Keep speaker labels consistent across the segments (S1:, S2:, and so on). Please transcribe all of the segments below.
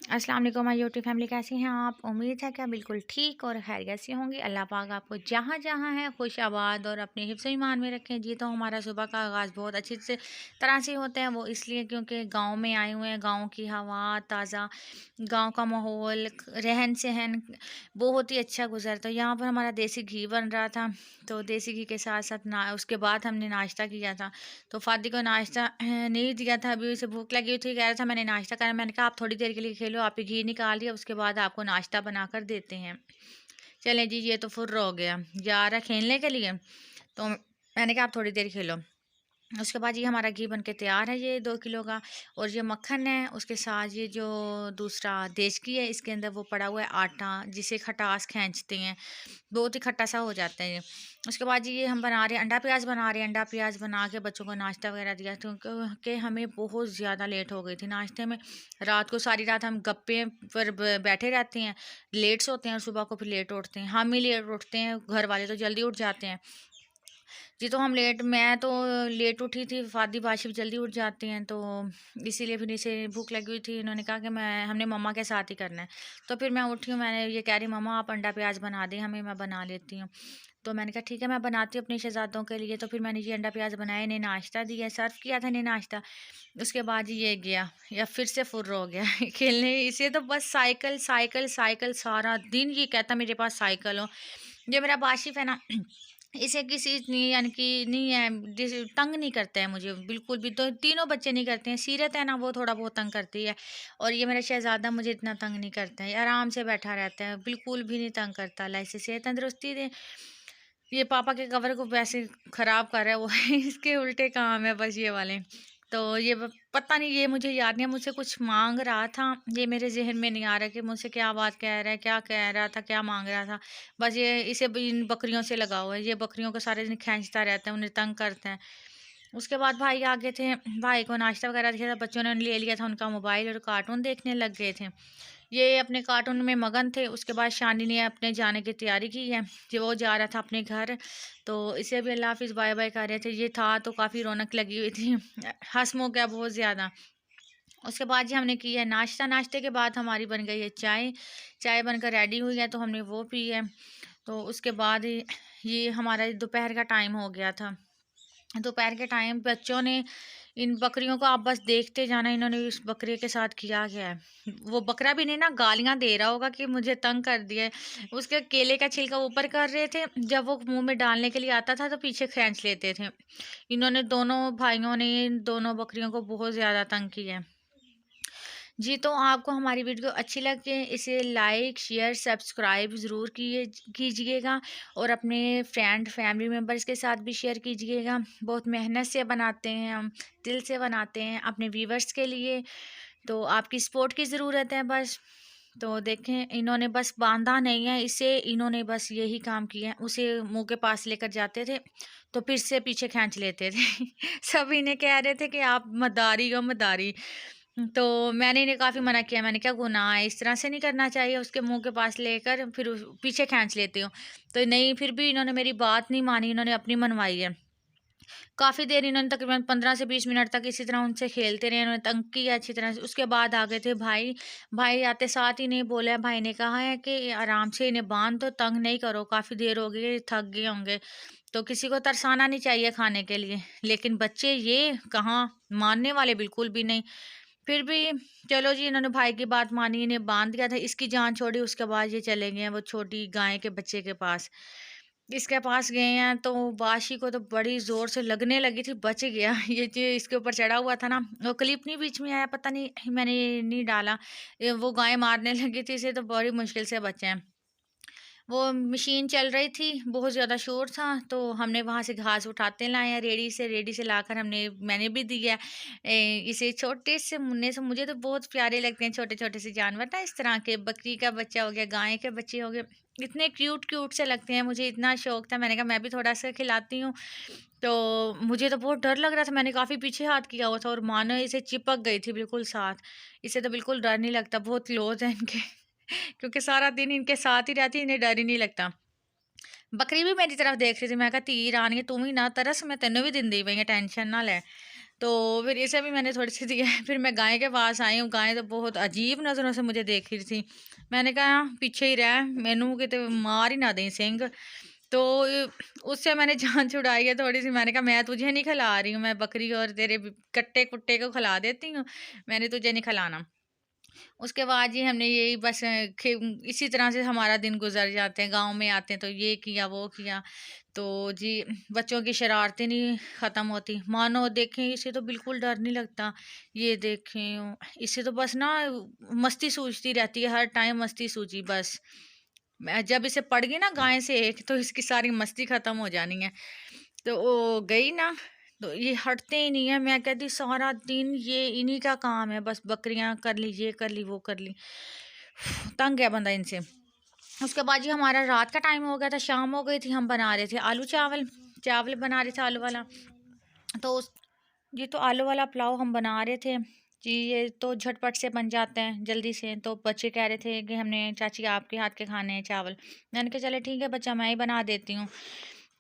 S1: अस्सलाम वालेकुम my YouTube family, कैसी हैं आप? उम्मीद है कि आप बिल्कुल ठीक और खैरियत से होंगे। अल्लाह पाक आपको जहाँ जहाँ है खुश आबाद और अपने हिफ्ज़ ईमान में रखें। जी, तो हमारा सुबह का आगाज़ बहुत अच्छी से तरह से होता है, वो इसलिए क्योंकि गांव में आए हुए हैं। गांव की हवा ताज़ा, गांव का माहौल, रहन सहन बहुत ही अच्छा गुजरता है। यहाँ पर हमारा देसी घी बन रहा था, तो देसी घी के साथ साथ ना उसके बाद हमने नाश्ता किया था। तो फ़ादी को नाश्ता नहीं दिया था, अभी उसे भूख लगी हुई थी, कह रहा था मैंने नाश्ता करा। मैंने कहा आप थोड़ी देर के लिए खेलो, आप ये घी निकाल दिया, उसके बाद आपको नाश्ता बनाकर देते हैं। चलें जी, ये तो फुर्र हो गया, जा रहा खेलने के लिए। तो मैंने कहा आप थोड़ी देर खेलो। उसके बाद ये हमारा घी बन के तैयार है, ये 2 किलो का। और ये मक्खन है, उसके साथ ये जो दूसरा देश घी है, इसके अंदर वो पड़ा हुआ है आटा, जिसे खटास खींचते हैं, बहुत ही खट्टा सा हो जाता है ये। उसके बाद ये हम बना रहे हैं अंडा प्याज बना रहे हैं। अंडा प्याज बना के बच्चों को नाश्ता वगैरह दिया, क्योंकि हमें बहुत ज़्यादा लेट हो गई थी नाश्ते में। रात को सारी रात हम गप्पे पर बैठे रहते हैं, लेट सोते हैं और सुबह को फिर लेट उठते हैं। हम ही लेट उठते हैं, घर वाले तो जल्दी उठ जाते हैं। जी, तो मैं तो लेट उठी थी, फ़ादी बाशिफ जल्दी उठ जाते हैं, तो इसीलिए फिर इसे भूख लगी हुई थी। इन्होंने कहा कि हमने मम्मा के साथ ही करना है। तो फिर मैं उठी हूँ, मैंने ये कह रही मम्मा आप अंडा प्याज बना दें हमें, मैं बना लेती हूँ। तो मैंने कहा ठीक है, मैं बनाती हूँ अपने शहज़ादों के लिए। तो फिर मैंने ये अंडा प्याज बनाया, इन्हें नाश्ता दिया, सर्व किया था इन्हें नाश्ता। उसके बाद ये गया या फिर से फुर्र हो गया खेलने। इसे तो बस साइकिल साइकिल साइकिल, सारा दिन ये कहता मेरे पास साइकिल हो। जो मेरा बाशिफ है ना, इसे किसी नहीं, यानी कि नहीं है, तंग नहीं करता है मुझे बिल्कुल भी। तो तीनों बच्चे नहीं करते हैं। सीरत है ना, वो थोड़ा बहुत तंग करती है, और ये मेरा शहज़ादा मुझे इतना तंग नहीं करता है, आराम से बैठा रहता है, बिल्कुल भी नहीं तंग करता। अल्लाह इसे सेहत तंदरुस्ती दे। ये पापा के कवर को वैसे ख़राब कर रहा है वो इसके उल्टे काम है बस ये वाले। तो ये पता नहीं, ये मुझे याद नहीं है, मुझसे कुछ मांग रहा था, ये मेरे जहन में नहीं आ रहा कि मुझसे क्या बात कह रहा है, क्या कह रहा था, क्या मांग रहा था। बस ये इसे इन बकरियों से लगा हुआ है, ये बकरियों को सारे दिन खींचता रहता है, उन्हें तंग करता है। उसके बाद भाई आ गए थे, भाई को नाश्ता वगैरह दिया था, बच्चों ने ले लिया था उनका मोबाइल और कार्टून देखने लग गए थे। ये अपने कार्टून में मगन थे। उसके बाद शानी ने अपने जाने की तैयारी की है, कि वो जा रहा था अपने घर। तो इसे भी अल्लाह हाफिज़ बाय बाय कर रहे थे। ये था तो काफ़ी रौनक लगी हुई थी, हंसमुख गया बहुत ज़्यादा। उसके बाद जी हमने किया नाश्ता, नाश्ते के बाद हमारी बन गई है चाय। चाय बनकर रेडी हुई है, तो हमने वो पी है। तो उसके बाद ये हमारा दोपहर का टाइम हो गया था। दोपहर के टाइम बच्चों ने इन बकरियों को आप बस देखते जाना, इन्होंने इस बकरे के साथ किया गया है। वो बकरा भी नहीं ना गालियां दे रहा होगा कि मुझे तंग कर दिया है। उसके केले का छिलका ऊपर कर रहे थे, जब वो मुंह में डालने के लिए आता था तो पीछे खींच लेते थे। इन्होंने दोनों भाइयों ने इन दोनों बकरियों को बहुत ज़्यादा तंग किया है। जी, तो आपको हमारी वीडियो अच्छी लगे इसे लाइक, शेयर, सब्सक्राइब ज़रूर कीजिएगा, और अपने फ्रेंड, फैमिली मेम्बर्स के साथ भी शेयर कीजिएगा। बहुत मेहनत से बनाते हैं हम, दिल से बनाते हैं अपने व्यूवर्स के लिए, तो आपकी सपोर्ट की ज़रूरत है बस। तो देखें, इन्होंने बस बाँधा नहीं है इसे, इन्होंने बस यही काम किया है। उसे मुँह के पास लेकर जाते थे, तो फिर से पीछे खींच लेते थे। सब इन्हें कह रहे थे कि आप मदारी हो, मदारी। तो मैंने इन्हें काफ़ी मना किया, मैंने क्या गुनाह है, इस तरह से नहीं करना चाहिए। उसके मुँह के पास लेकर फिर पीछे खींच लेती हूँ। तो नहीं, फिर भी इन्होंने मेरी बात नहीं मानी, इन्होंने अपनी मनवाई है। काफ़ी देर इन्होंने तकरीबन 15 से 20 मिनट तक इसी तरह उनसे खेलते रहे, उन्होंने तंग किया अच्छी तरह से। उसके बाद आ गए थे भाई। भाई आते साथ ही इन्हें बोला, भाई ने कहा है कि आराम से इन्हें बांध दो, तंग नहीं करो, काफ़ी देर हो गई, थक गए होंगे। तो किसी को तरसाना नहीं चाहिए खाने के लिए, लेकिन बच्चे ये कहाँ मानने वाले, बिल्कुल भी नहीं। फिर भी चलो जी, इन्होंने भाई की बात मानी, इन्हें बांध दिया था, इसकी जान छोड़ी। उसके बाद ये चले गए हैं वो छोटी गाय के बच्चे के पास। इसके पास गए हैं तो बाशी को तो बड़ी ज़ोर से लगने लगी थी, बच गया। ये जो इसके ऊपर चढ़ा हुआ था ना, वो क्लिप नहीं बीच में आया, पता नहीं मैंने नहीं डाला। वो गाय मारने लगी थी इसे, तो बड़ी मुश्किल से बचे हैं। वो मशीन चल रही थी, बहुत ज़्यादा शोर था, तो हमने वहाँ से घास उठाते लाए हैं रेडी से लाकर मैंने भी दिया। इसे छोटे से मुन्ने से, मुझे तो बहुत प्यारे लगते हैं छोटे-छोटे से जानवर ना, इस तरह के। बकरी का बच्चा हो गया, गाय के बच्चे हो गए, इतने क्यूट से लगते हैं। मुझे इतना शौक था, मैंने कहा मैं भी थोड़ा-सा खिलाती हूँ। तो मुझे तो बहुत डर लग रहा था, मैंने काफ़ी पीछे हाथ किया हुआ था, और मानो इसे चिपक गई थी बिल्कुल साथ। इसे तो बिल्कुल डर नहीं लगता, बहुत क्लोज़ है इनके। क्योंकि सारा दिन इनके साथ ही रहती, इन्हें डर ही नहीं लगता। बकरी भी मेरी तरफ देख रही थी, मैं कहा तीर आनी है, तू भी ना तरस, मैं तेनों भी दिंदी पई टेंशन ना ले। तो फिर इसे भी मैंने थोड़ी-सी दी है। फिर मैं गाय के पास आई हूँ, गाय तो बहुत अजीब नज़रों से मुझे देख रही थी। मैंने कहा पीछे ही रह, मैनू किते मार ही ना दें सिंघ। तो उससे मैंने जान छुड़ाई है थोड़ी-सी। मैंने कहा मैं तुझे नहीं खिला रही हूँ, मैं बकरी और तेरे कट्टे-कुट्टे को खिला देती हूँ, मैंने तुझे नहीं खिलाना। उसके बाद जी हमने यही बस इसी तरह से हमारा दिन गुज़र जाते हैं, गाँव में आते हैं तो ये किया, वो किया। तो जी बच्चों की शरारतें नहीं ख़त्म होती। मानो देखें इसे तो बिल्कुल डर नहीं लगता, ये देखें इसे तो बस ना मस्ती सूझती रहती है, हर टाइम मस्ती सूझी बस। मैं जब इसे पड़ गई ना गाय से एक, तो इसकी सारी मस्ती ख़त्म हो जानी है। तो वो गई ना, तो ये हटते ही नहीं है। मैं कहती सारा दिन ये इन्हीं का काम है, बस बकरियां कर ली, ये कर ली, वो कर ली। तंग है बंदा इनसे। उसके बाद जी हमारा रात का टाइम हो गया था, शाम हो गई थी, हम बना रहे थे आलू चावल। चावल बना रहे थे आलू वाला। तो उस जी तो आलू वाला पुलाव हम बना रहे थे। जी ये तो झटपट से बन जाते हैं जल्दी से। तो बच्चे कह रहे थे कि हमने चाची आपके हाथ के खाने हैं चावल। मैंने कहा चले ठीक है बच्चा, मैं ही बना देती हूँ।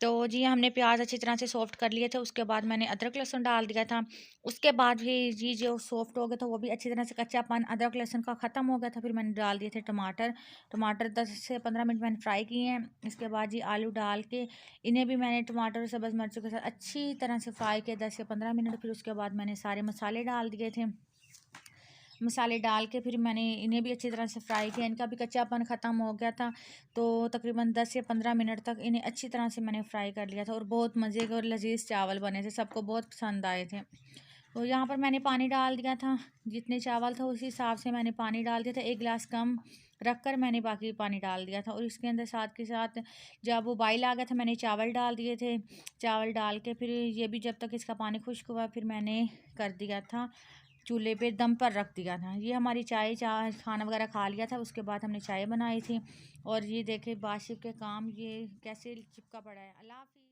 S1: तो जी हमने प्याज अच्छी तरह से सॉफ्ट कर लिए थे। उसके बाद मैंने अदरक लहसुन डाल दिया था। उसके बाद भी जी जो सॉफ्ट हो गया था वो भी अच्छी तरह से कच्चापन अदरक लहसुन का ख़त्म हो गया था। फिर मैंने डाल दिए थे टमाटर। टमाटर 10 से 15 मिनट मैंने फ्राई किए हैं। इसके बाद जी आलू डाल के इन्हें भी मैंने टमाटर और सब्ज़ मिर्चों के साथ अच्छी तरह से फ्राई किया 10 से 15 मिनट। फिर उसके बाद मैंने सारे मसाले डाल दिए थे। मसाले डाल के फिर मैंने इन्हें भी अच्छी तरह से फ्राई किया। इनका भी कच्चापन ख़त्म हो गया था। तो तकरीबन 10 से 15 मिनट तक इन्हें अच्छी तरह से मैंने फ्राई कर लिया था और बहुत मज़े के और लजीज चावल बने थे, सबको बहुत पसंद आए थे। तो यहाँ पर मैंने पानी डाल दिया था, जितने चावल था उसी हिसाब से मैंने पानी डाल दिया था। 1 गिलास कम रख कर मैंने बाकी पानी डाल दिया था और इसके अंदर साथ के साथ जब वो बॉयल आ गया था मैंने चावल डाल दिए थे। चावल डाल के फिर ये भी जब तक इसका पानी खुश्क हुआ फिर मैंने कर दिया था चूल्हे पे दम पर रख दिया था। ये हमारी चाय खाना वगैरह खा लिया था। उसके बाद हमने चाय बनाई थी और ये देखे बाशिक के काम ये कैसे चिपका पड़ा है। अल्लाह हाफ़िज़।